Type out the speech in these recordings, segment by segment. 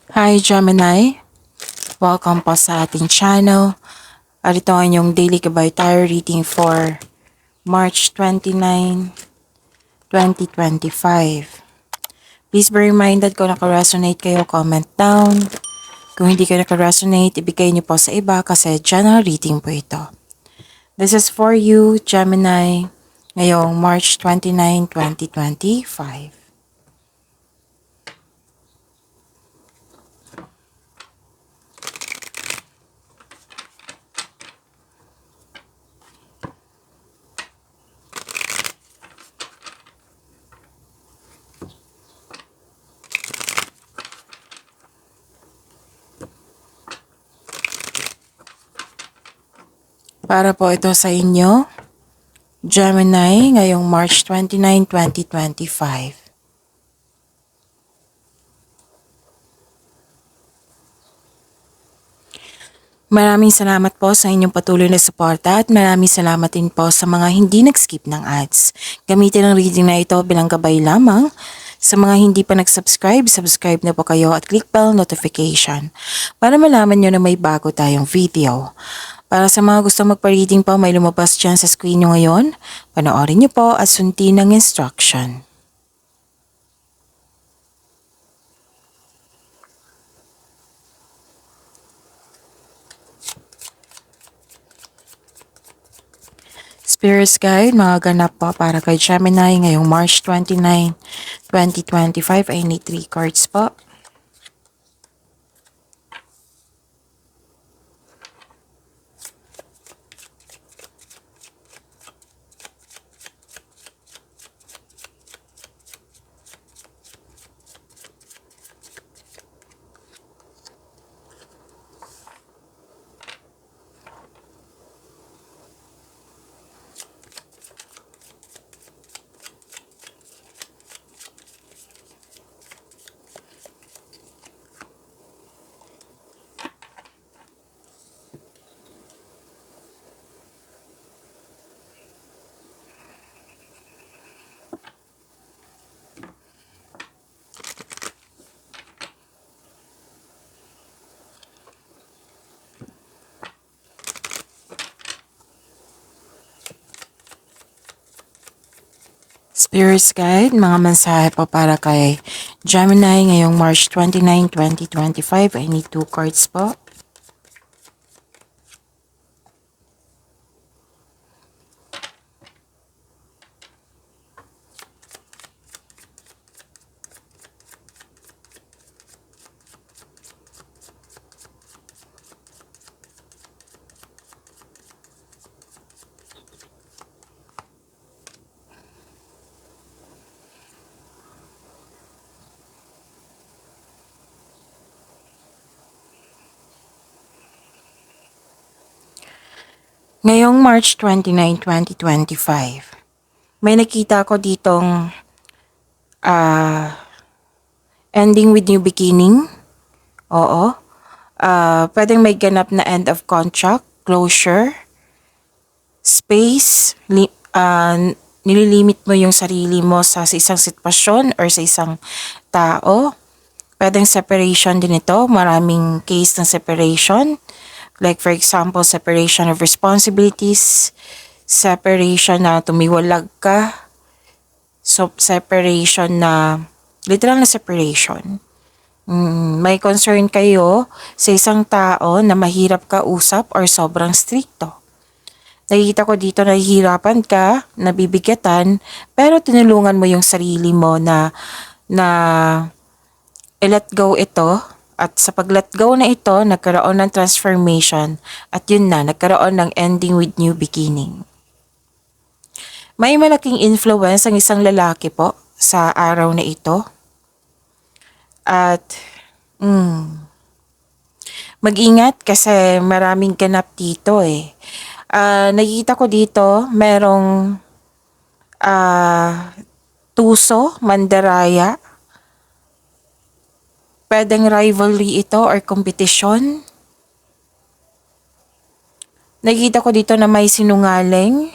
Hi Gemini, welcome po sa ating channel. At ito ang inyong daily Gabay Tarot reading for March 29, 2025. Please be reminded kung naka-resonate kayo, comment down. Kung hindi kayo naka-resonate, ibigay niyo po sa iba kasi general reading po ito. This is for you, Gemini, ngayong March 29, 2025. Para po ito sa inyo, Gemini, ngayong March 29, 2025. Maraming salamat po sa inyong patuloy na suporta at maraming salamat din po sa mga hindi nag-skip ng ads. Gamitin ang reading na ito bilang gabay lamang. Sa mga hindi pa nag-subscribe, subscribe na po kayo at click bell notification para malaman nyo na may bago tayong video. Para sa mga gusto magpa-reading po, may lumabas dyan sa screen nyo ngayon. Panoorin nyo po at sundin ang instruction. Spirits Guide, mga ganap po para kay Gemini ngayong March 29, 2025. I need 3 cards po. Spirits Guide, mga mensahe po para kay Gemini ngayong March 29, 2025. I need 2 cards po. Ngayong March 29, 2025, may nakita ko ditong ending with new beginning. Oo. Pwedeng may ganap na end of contract, closure, space, nililimit mo yung sarili mo sa isang sitwasyon or sa isang tao. Pwedeng separation din ito, maraming case ng separation. Like for example, separation of responsibilities, separation na tumiwalag ka, so separation na, literal na separation. May concern kayo sa isang tao na mahirap kausap or sobrang stricto. Nakikita ko dito nahihirapan ka, nabibigatan, pero tinulungan mo yung sarili mo na i-let go ito. At sa pag-let go na ito, nagkaroon ng transformation at yun na, nagkaroon ng ending with new beginning. May malaking influence ang isang lalaki po sa araw na ito. At mag-ingat kasi maraming ganap dito eh. Nakikita ko dito, merong tuso, mandaraya. Pwedeng rivalry ito or competition. Nakikita ko dito na may sinungaling.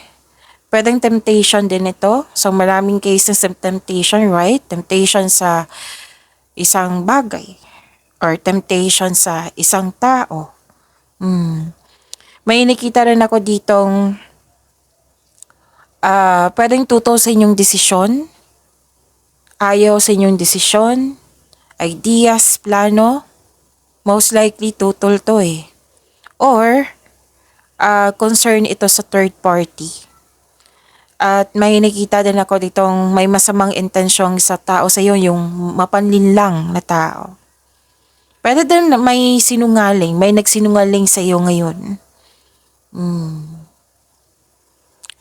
Pwedeng temptation din ito. So maraming cases ng temptation, right? Temptation sa isang bagay. or temptation sa isang tao. May nakita rin ako ditong pwedeng tuto sa inyong desisyon, ayaw sa inyong desisyon, ideas, plano, most likely tutol to eh. Or, concern ito sa third party. At may nakita din ako ditong may masamang intensyong sa tao sa iyo, yung mapanlinlang na tao. Pwede din may sinungaling, may nagsinungaling sa iyo ngayon.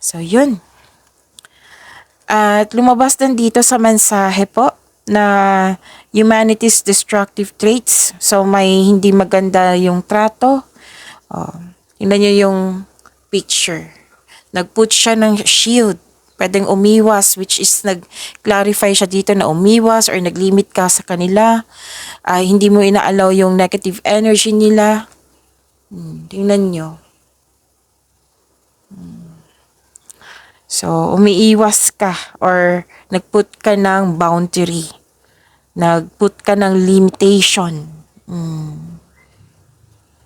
So, yun. At lumabas din dito sa mensahe po na humanity's destructive traits. So, may hindi maganda yung trato. Tingnan nyo yung picture. Nag-put siya ng shield. Pwedeng umiwas, which is nag-clarify siya dito na umiwas or nag-limit ka sa kanila. Hindi mo ina-allow yung negative energy nila. Tingnan nyo. So, umiiwas ka or nag-put ka ng boundary. Nag-put ka ng limitation.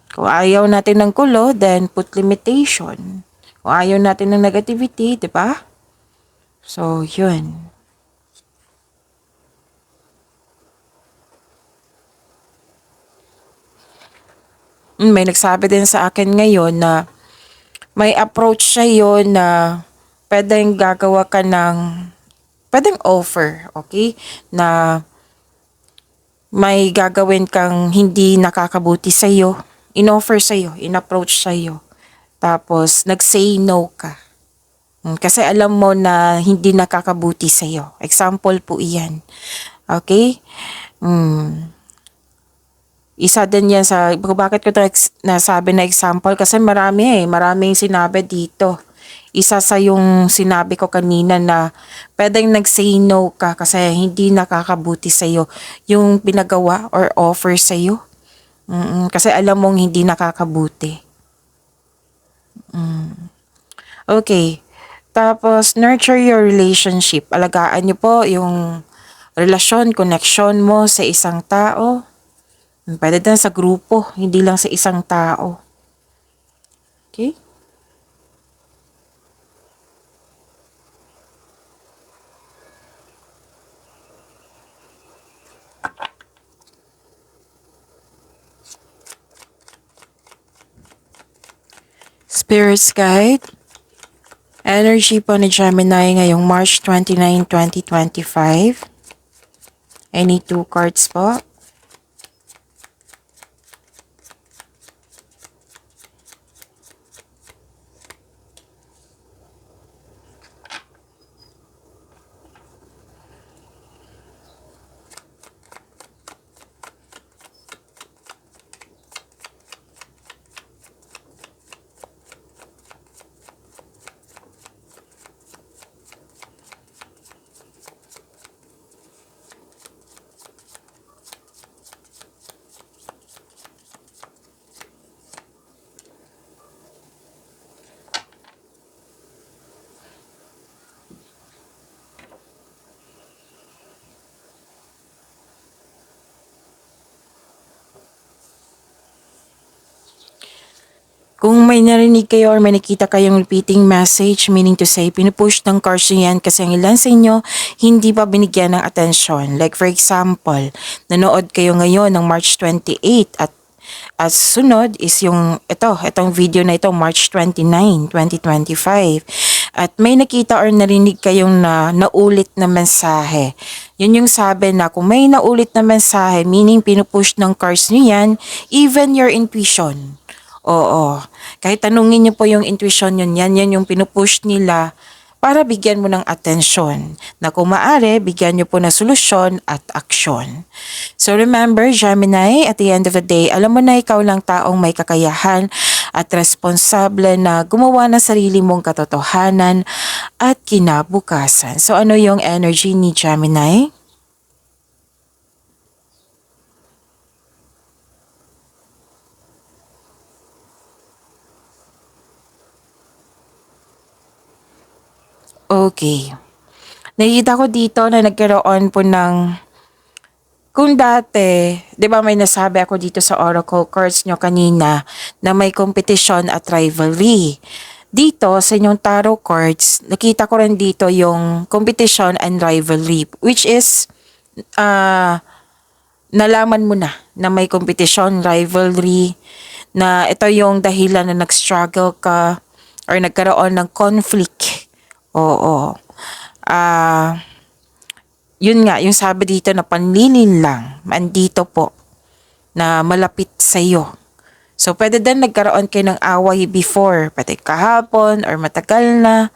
Kung ayaw natin ng gulo, then put limitation. Kung ayaw natin ng negativity, di ba? So, yun. May nagsabi din sa akin ngayon na may approach siya yun na pwedeng gagawa ka ng, pwedeng offer, okay? Na may gagawin kang hindi nakakabuti sa'yo, in-offer sa'yo, in-approach sa'yo. Tapos, nag-say no ka. Kasi alam mo na hindi nakakabuti sa'yo. Example po iyan. Okay? Isa din yan sa, bakit ko nasabi na example? Kasi maraming sinabi dito. Isa sa yung sinabi ko kanina na pwedeng nag-say no ka kasi hindi nakakabuti sa'yo yung pinagawa or offer sa'yo. Kasi alam mong hindi nakakabuti. Okay. Tapos, nurture your relationship. Alagaan niyo po yung relasyon, connection mo sa isang tao. Pwede din sa grupo, hindi lang sa isang tao. Okay? Spirits Guide. Energy po ni Gemini ngayong March 29, 2025. Any 2 cards po. Kung may narinig kayo or may nakita kayong repeating message, meaning to say, pinupush ng cards nyo yan kasi ang ilan sa inyo hindi pa binigyan ng atensyon. Like for example, nanood kayo ngayon ng March 28 at sunod is itong video na ito, March 29, 2025. At may nakita or narinig kayong naulit na mensahe. Yun yung sabi na kung may naulit na mensahe, meaning pinupush ng cards nyo yan, even your intuition. Oo. Kahit tanungin niyo po yung intuition yun, yan yung pinupush nila para bigyan mo ng atensyon. Na kung maaari, bigyan niyo po ng solusyon at aksyon. So remember, Gemini, at the end of the day, alam mo na ikaw lang taong may kakayahan at responsable na gumawa ng sarili mong katotohanan at kinabukasan. So ano yung energy ni Gemini? Okay. Nakita ko dito na nagkaroon po ng kung dati, 'di ba may nasabi ako dito sa oracle cards nyo kanina na may competition at rivalry. Dito sa inyong tarot cards, nakita ko rin dito yung competition and rivalry, which is nalaman mo na may competition, rivalry, na ito yung dahilan na nag-struggle ka or nagkaroon ng conflict. Oo. Yun nga, yung sabi dito na panlilin lang, andito po, na malapit sa iyo. So, pwede din nagkaroon kayo ng away before, pwede kahapon or matagal na.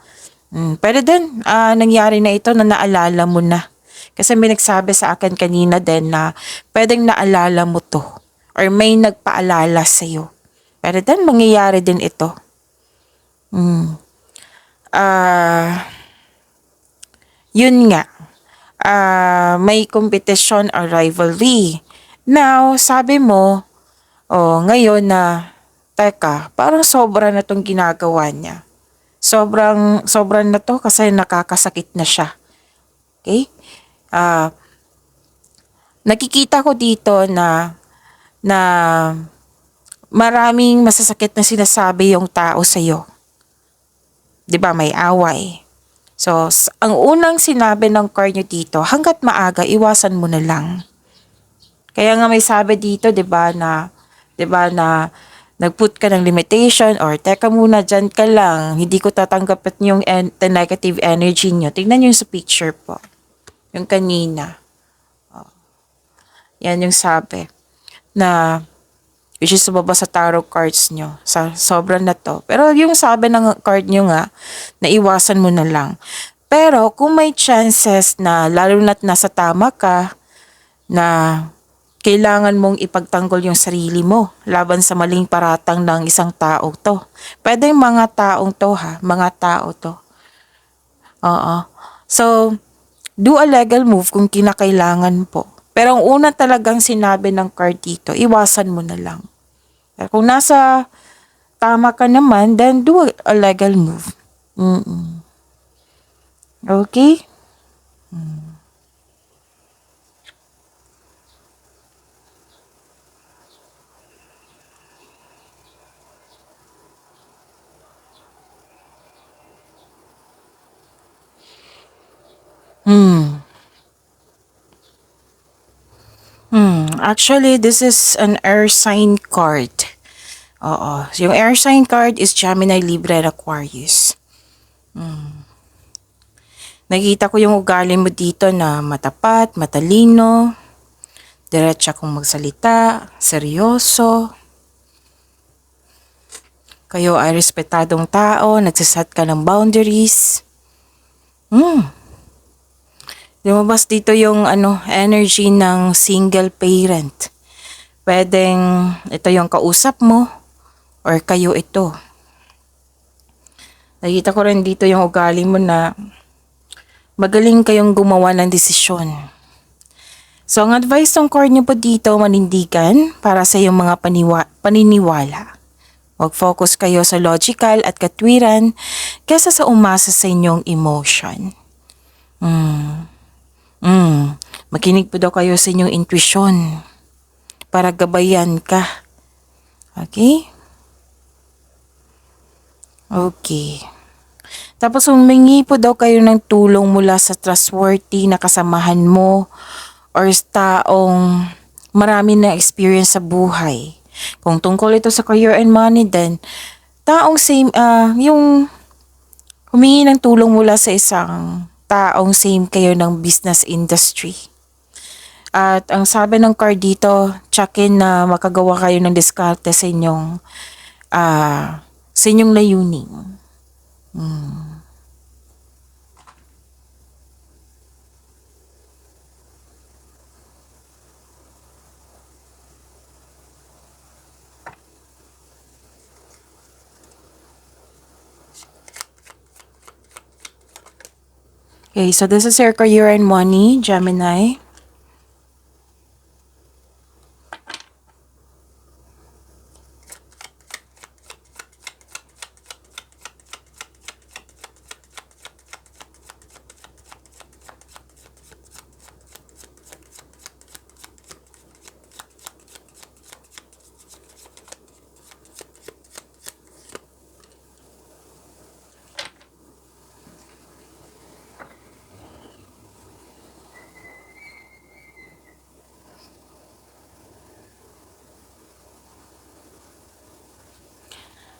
Pwede din, nangyari na ito na naalala mo na. Kasi may nagsabi sa akin kanina din na pwedeng naalala mo to or may nagpaalala sa iyo. Pwede din, mangyayari din ito. Yun nga, may competition or rivalry. Now, sabi mo, ngayon na, teka, parang sobra na tong ginagawa niya. Sobrang na to kasi nakakasakit na siya. Okay? Nakikita ko dito na maraming masasakit na sinasabi yung tao sa iyo. 'Di ba, may away. So, ang unang sinabi ng card nyo dito, hanggat maaga, iwasan mo na lang. Kaya nga may sabi dito, 'di ba na nag-put ka ng limitation or teka muna, dyan ka lang, hindi ko tatanggapin yung the negative energy nyo. Tingnan nyo yung sa picture po. Yung kanina. Yan yung sabi na which is sumaba sa tarot cards nyo. Sobrang na to. Pero yung sabi ng card nyo nga, naiwasan mo na lang. Pero kung may chances na lalo na't nasa tama ka, na kailangan mong ipagtanggol yung sarili mo laban sa maling paratang ng isang tao to. Pwede yung mga taong to ha, mga tao to. Oo. So, do a legal move kung kinakailangan po. Pero ang una talagang sinabi ng card dito, iwasan mo na lang. Pero kung nasa tama ka naman, then do a legal move. Okay? Actually, this is an air sign card. Oo. Yung air sign card is Gemini, Libra, and Aquarius. Nakita ko yung ugali mo dito na matapat, matalino, diretsa kong magsalita, seryoso. Kayo ay respetadong tao, nagsasat ka ng boundaries. Lumabas dito yung energy ng single parent. Pwedeng ito yung kausap mo or kayo ito. Nakita ko rin dito yung ugali mo na magaling kayong gumawa ng desisyon. So, ang advice ng card niyo po dito, manindigan para sa iyong mga paniniwala. Mag-focus kayo sa logical at katwiran kaysa sa umasa sa inyong emotion. Makinig po daw kayo sa inyong intuition para gabayan ka. Okay? Okay. Tapos humingi po daw kayo ng tulong mula sa trustworthy na kasamahan mo or taong marami na experience sa buhay. Kung tungkol ito sa career and money, then taong same, yung humingi ng tulong mula sa isang taong same kayo ng business industry. At ang sabi ng card dito, check-in na makagawa kayo ng diskarte sa inyong layunin. Okay, so this is your career and money, Gemini.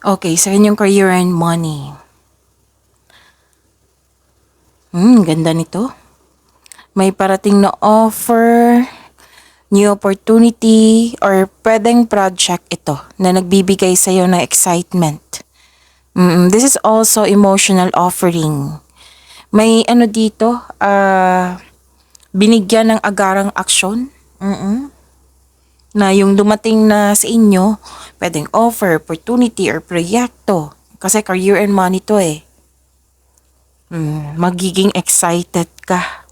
Okay, sa inyong career and money. Ganda nito. May parating na offer, new opportunity, or pwedeng project ito na nagbibigay sa'yo ng excitement. This is also emotional offering. May ano dito, binigyan ng agarang aksyon. Na yung dumating na sa inyo, pwedeng offer, opportunity, or proyekto. Kasi career and money to eh. Magiging excited ka.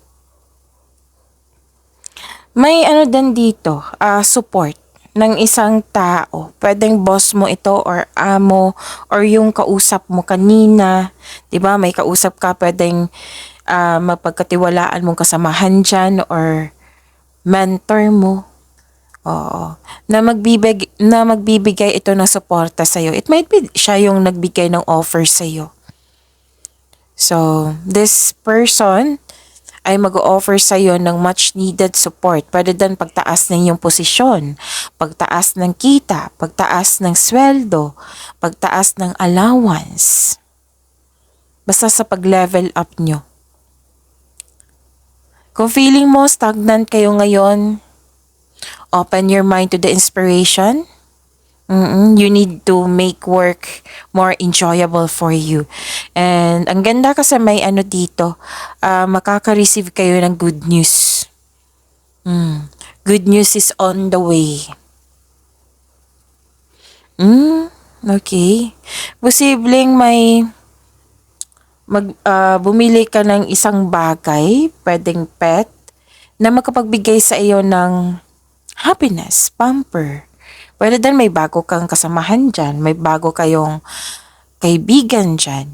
May ano din dito, support ng isang tao. Pwedeng boss mo ito or amo or yung kausap mo kanina. 'Di ba? May kausap ka, pwedeng mapagkatiwalaan mong kasamahan dyan or mentor mo. Oo. Na magbibigay ito ng suporta sa iyo. It might be siya yung nagbigay ng offer sa iyo. So, this person ay mag-o-offer sa iyo ng much needed support. Pwede din pagtaas ng iyong posisyon, pagtaas ng kita, pagtaas ng sweldo, pagtaas ng allowance. Basta sa pag-level up nyo. Kung feeling mo stagnant kayo ngayon, open your mind to the inspiration. You need to make work more enjoyable for you. And ang ganda kasi may ano dito, makaka-receive kayo ng good news. Good news is on the way. Okay. Posibleng may bumili ka ng isang bagay, pwedeng pet, na makapagbigay sa iyo ng happiness, pamper. Pwede din may bago kang kasamahan dyan, may bago kayong kaibigan dyan.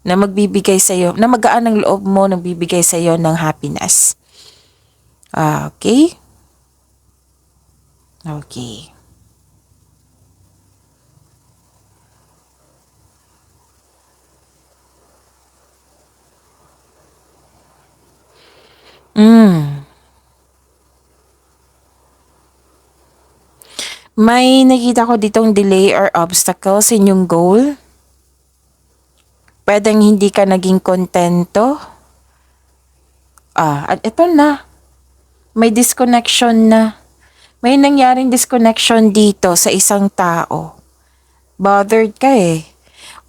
Na magbibigay sa iyo, na magaan ang loob mo, nagbibigay sa iyo ng happiness. Okay? Okay. May nakita ko ditong delay or obstacles in yung goal. Pwedeng hindi ka naging kontento. At ito na. May disconnection na. May nangyaring disconnection dito sa isang tao. Bothered ka eh.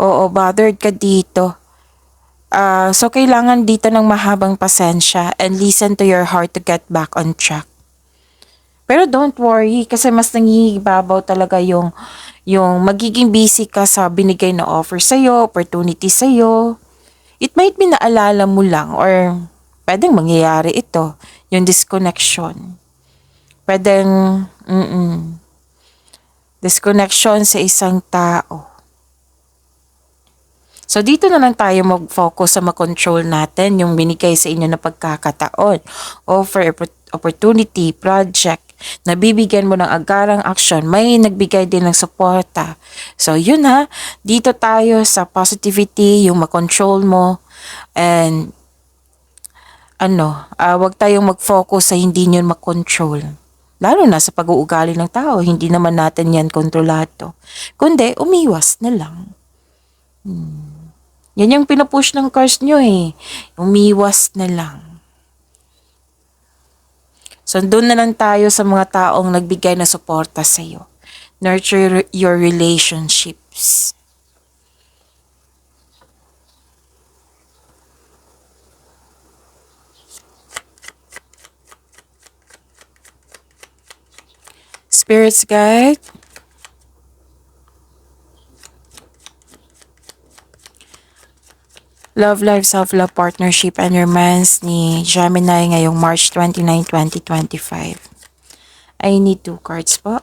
Oo, bothered ka dito. So, kailangan dito ng mahabang pasensya and listen to your heart to get back on track. Pero don't worry kasi mas nangingibabaw talaga yung magiging busy ka sa binigay na offer sa'yo, opportunity sa'yo. It might be naalala mo lang or pwedeng mangyayari ito, yung disconnection. Pwedeng, disconnection sa isang tao. So, dito na lang tayo mag-focus sa makontrol natin yung binigay sa inyo na pagkakataon. Offer, opportunity, project, nabibigyan mo ng agarang action, may nagbigay din ng suporta. So, yun ha, dito tayo sa positivity, yung makontrol mo, and wag tayong mag-focus sa hindi nyo makontrol. Lalo na sa pag-uugali ng tao, hindi naman natin yan kontrolado. Kundi, umiwas na lang. Yan yung pinupush ng cards nyo eh. Umiwas na lang. So, doon na lang tayo sa mga taong nagbigay na suporta sa'yo. Nurture your relationships. Spirits guide. Love Life, Self-Love, Partnership, and Romance ni Gemini ngayong March 29, 2025. I need 2 cards po.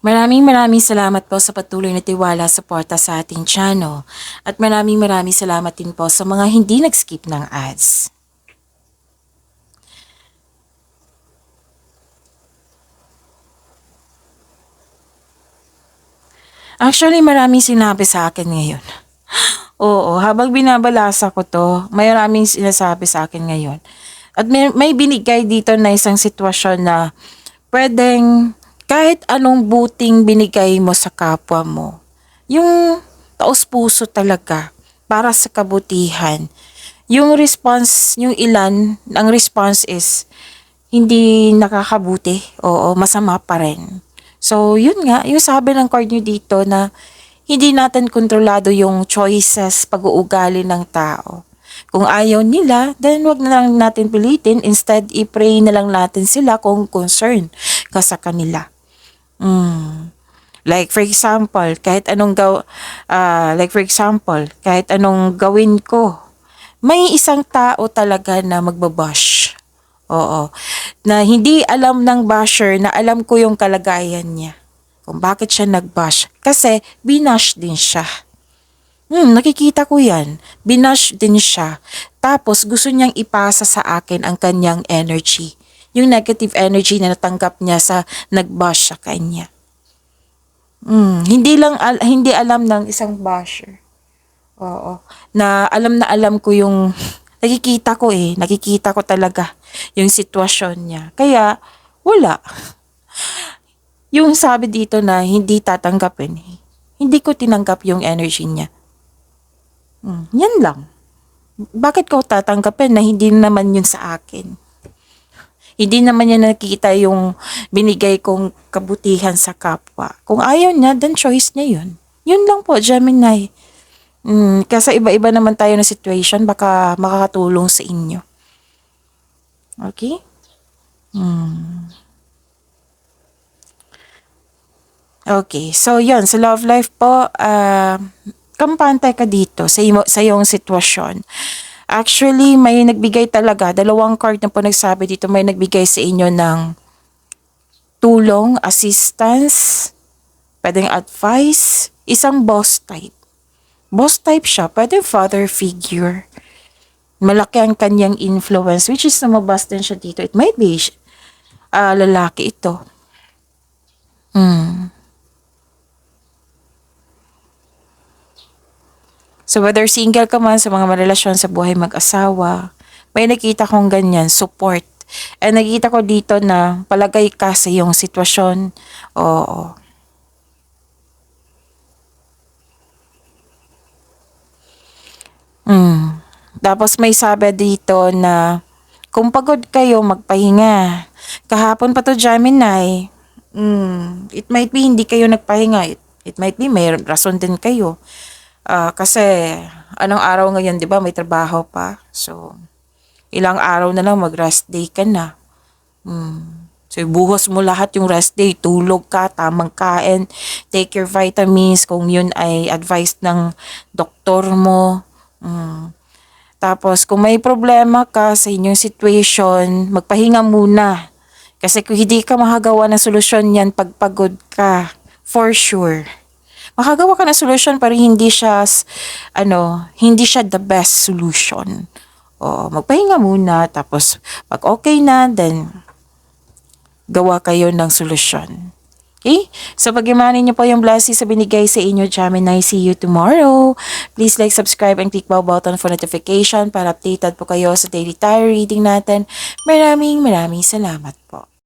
Maraming salamat po sa patuloy na tiwala suporta sa ating channel. At maraming salamat din po sa mga hindi nag-skip ng ads. Actually, maraming sinabi sa akin ngayon. Oo, habang binabalasa ko to, maraming sinasabi sa akin ngayon. At may binigay dito na isang sitwasyon na pwedeng kahit anong buting binigay mo sa kapwa mo, yung taos-puso talaga para sa kabutihan. Yung response, yung ilan, ang response is hindi nakakabuti. Oo, masama pa rin. So, yun nga, yung sabi ng card nyo dito na hindi natin kontrolado yung choices, pag-uugali ng tao. Kung ayaw nila, then wag na lang natin pilitin. Instead, i-pray na lang natin sila kung concern ka sa kanila. Like for example, kahit anong gawin ko, may isang tao talaga na magbabash. Oo. Na hindi alam ng basher na alam ko yung kalagayan niya. Kung bakit siya nagbash. Kasi binash din siya. Nakikita ko yan. Binash din siya. Tapos gusto niyang ipasa sa akin ang kanyang energy. Yung negative energy na natanggap niya sa nagbash sa kanya. Hindi alam ng isang basher. Oo. Na alam ko yung nakikita ko talaga yung sitwasyon niya. Kaya wala. Yung sabi dito na hindi tatanggapin, hindi ko tinanggap yung energy niya. Yan lang. Bakit ko tatanggapin na hindi naman yun sa akin? Hindi naman niya nakikita yung binigay kong kabutihan sa kapwa. Kung ayaw niya, then choice niya yun. Yun lang po, Gemini. Kasi iba-iba naman tayo na situation, baka makakatulong sa inyo. Okay? Okay, so yun, sa love life po, kampante ka dito sa iyong sitwasyon. Actually, may nagbigay talaga, dalawang card na po nagsabi dito, may nagbigay sa inyo ng tulong, assistance, pwedeng advice, isang boss type. Boss type siya, pwede father figure. Malaki ang kanyang influence, which is lumabas din siya dito. It might be lalaki ito. So whether single ka man, sa mga marelasyon sa buhay mag-asawa, may nakita kong ganyan, support. And nakita ko dito na palagay ka sa iyong sitwasyon. Oo. Tapos may sabi dito na kung pagod kayo, magpahinga. Kahapon pa to, Gemini. It might be hindi kayo nagpahinga. It might be may rason din kayo. Kasi anong araw ngayon, 'di ba? May trabaho pa. So ilang araw na lang mag-rest day ka na. So buhos mo lahat yung rest day, tulog ka, tamang kain, take your vitamins kung yun ay advice ng doktor mo. Tapos kung may problema ka sa inyong situation, magpahinga muna. Kasi kung hindi ka makagawa ng solusyon yan pag pagod ka, for sure. Makagawa ka ng solusyon pero hindi siya the best solution. O, magpahinga muna, tapos pag okay na, then gawa kayo ng solusyon. Okay? So, pag-imanin niyo po yung blessings sa binigay sa inyo, Gemini. See you tomorrow. Please like, subscribe, and click bell button for notification para updated po kayo sa daily tarot reading natin. Maraming salamat po.